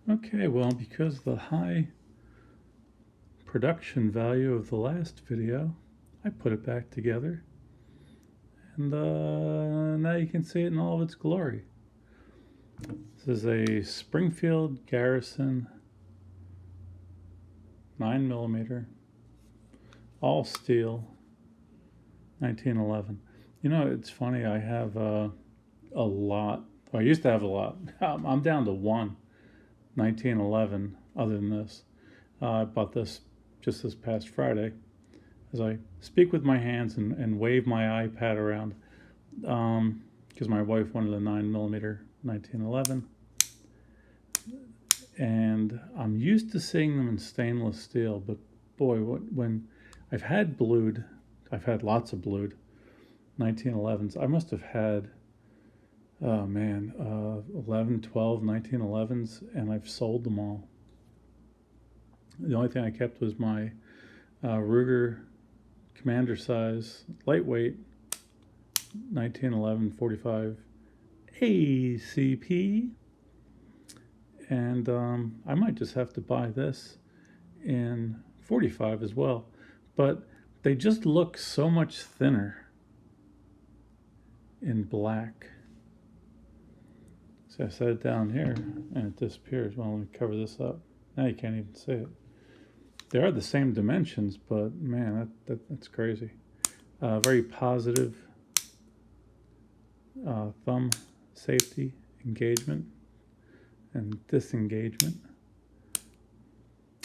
Okay, well, because of the high production value of the last video, I put it back together, and now you can see it in all of its glory. This is a Springfield Garrison 9mm, all steel, 1911. You know, it's funny, I have a lot. Well, I used to have a lot. I'm down to one 1911 other than this. I bought this just this past Friday as I speak with my hands and wave my iPad around because my wife wanted a 9mm 1911. And I'm used to seeing them in stainless steel, but boy, when I've had lots of blued 1911s. I must have had, oh man, 11, 12 1911s, and I've sold them all. The only thing I kept was my Ruger commander size, lightweight, 1911 45 ACP. And I might just have to buy this in 45 as well. But they just look so much thinner in black. So I set it down here and it disappears. Well, let me cover this up. Now you can't even see it. They are the same dimensions, but man, that's crazy. Very positive thumb safety engagement and disengagement.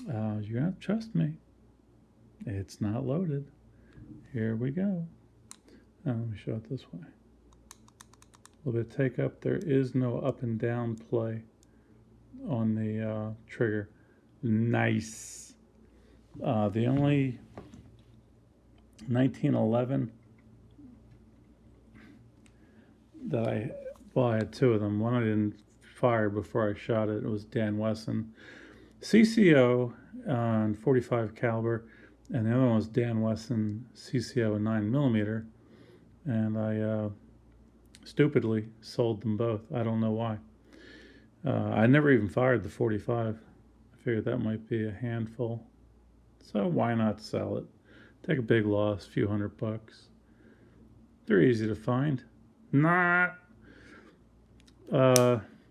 You're gonna have to trust me. It's not loaded. Here we go. Let me show it this way. A little bit of take up. There is no up and down play on the trigger. Nice. The only 1911 that I had two of them. One I didn't fire before I shot it. It was Dan Wesson CCO and 45 caliber, and the other one was Dan Wesson CCO and 9mm, and I stupidly sold them both. I don't know why. I never even fired the 45. I figured that might be a handful, so why not sell it? Take a big loss, a few $100. They're easy to find. Not.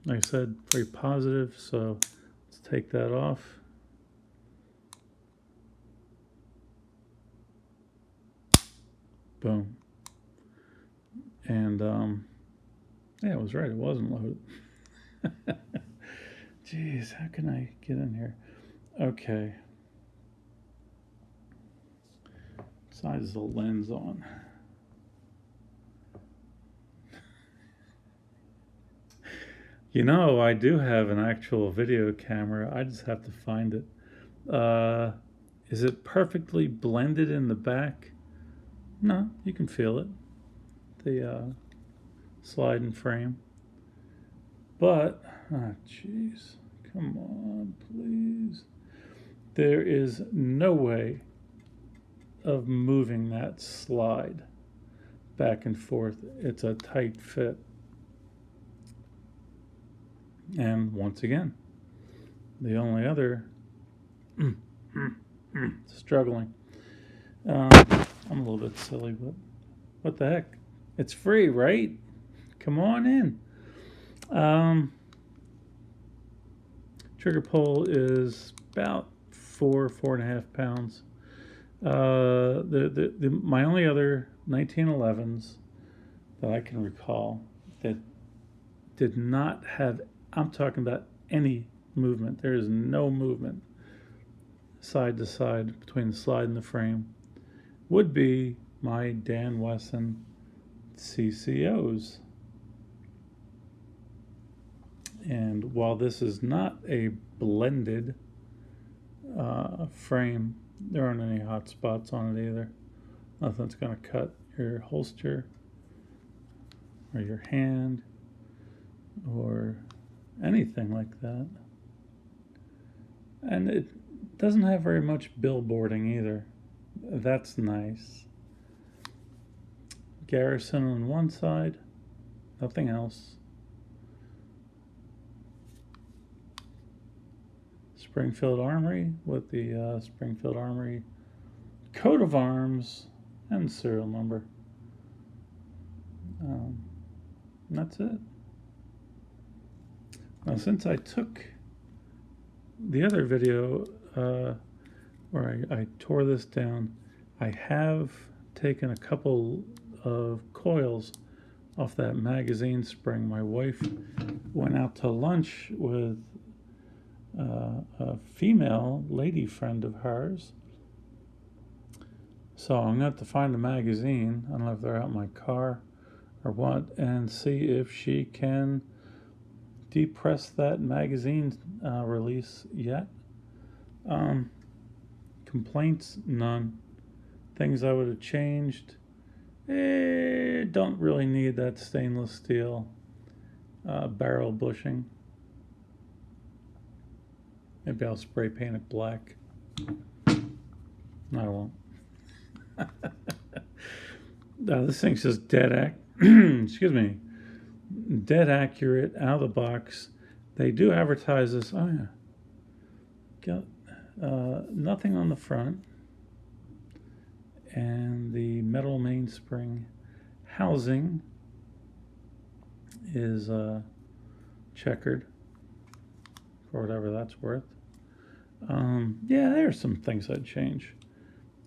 Like I said, very positive, so let's take that off. Boom. And yeah, it was right, it wasn't loaded. Jeez, how can I get in here? Okay. Size is the lens on. You know, I do have an actual video camera. I just have to find it. Is it perfectly blended in the back? No, you can feel it. The sliding frame. But, jeez, come on, please. There is no way of moving that slide back and forth. It's a tight fit. And once again, the only other struggling. I'm a little bit silly, but what the heck? It's free, right? Come on in. Trigger pull is about 4.5 pounds. My only other 1911s that I can recall that did not have, I'm talking about any movement. There is no movement side to side between the slide and the frame, would be my Dan Wesson CCOs. And while this is not a blended frame, there aren't any hot spots on it either. Nothing's going to cut your holster or your hand or anything like that. And it doesn't have very much billboarding either. That's nice. Garrison on one side, nothing else. Springfield Armory with the Springfield Armory coat of arms and serial number. And that's it. Now, since I took the other video where I tore this down, I have taken a couple of coils off that magazine spring. My wife went out to lunch with a female lady friend of hers. So I'm going to have to find the magazine. I don't know if they're out in my car or what, and see if she can depress that magazine release yet. Complaints, none. Things I would have changed, don't really need that stainless steel barrel bushing. Maybe I'll spray paint it black. No, I won't. This thing's just dead excuse me, dead accurate, out of the box. They do advertise this. Oh yeah, got nothing on the front, and the metal mainspring housing is checkered for whatever that's worth. Yeah, there's some things I'd change.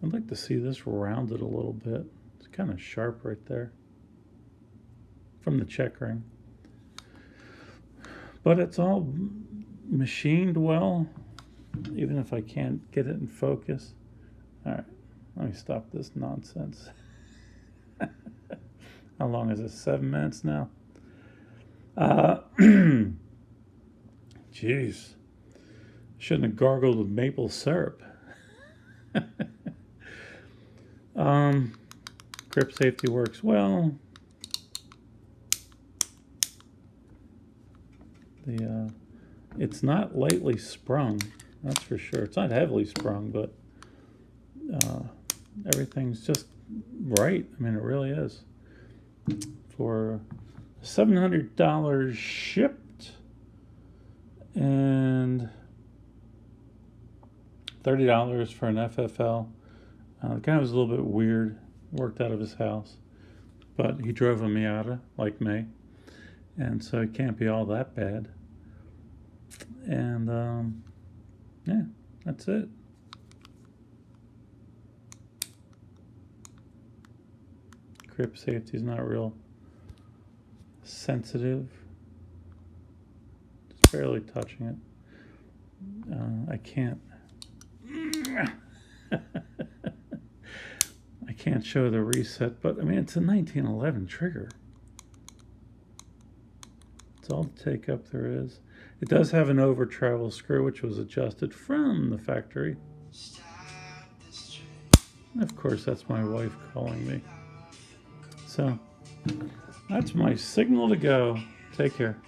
I'd like to see this rounded a little bit. It's kind of sharp right there from the checkering. But it's all machined well, even if I can't get it in focus. All right, let me stop this nonsense. How long is it? 7 minutes now? Jeez. Shouldn't have gargled with maple syrup. Grip safety works well. It's not lightly sprung, that's for sure. It's not heavily sprung, but everything's just right. I mean, it really is. For $700 shipped and $30 for an FFL. The guy was a little bit weird, worked out of his house, but he drove a Miata like me, and so it can't be all that bad. And yeah, that's it. Grip safety is not real sensitive, just barely touching it. I can't I can't show the reset, but I mean, it's a 1911 trigger. It's all the take up there is. It does have an over travel screw, which was adjusted from the factory. And of course, that's my wife calling me. So that's my signal to go. Take care.